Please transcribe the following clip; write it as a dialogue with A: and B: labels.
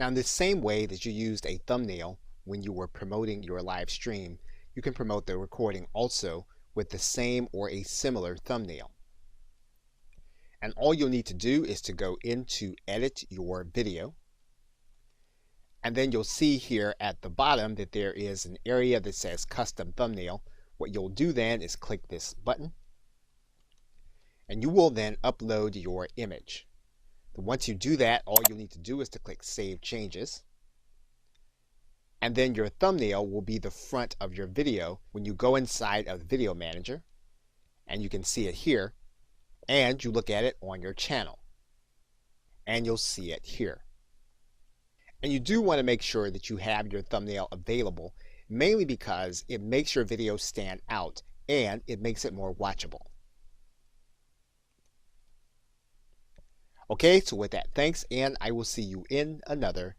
A: Now, in the same way that you used a thumbnail when you were promoting your live stream, you can promote the recording also with the same or a similar thumbnail. And all you'll need to do is to go into edit your video. And then you'll see here at the bottom that there is an area that says custom thumbnail. What you'll do then is click this button, and you will then upload your image. Once you do that, all you'll need to do is to click Save Changes. And then your thumbnail will be the front of your video when you go inside of the Video Manager, and you can see it here, and you look at it on your channel, and you'll see it here. And you do want to make sure that you have your thumbnail available, mainly because it makes your video stand out and it makes it more watchable. Okay, so with that, thanks, and I will see you in another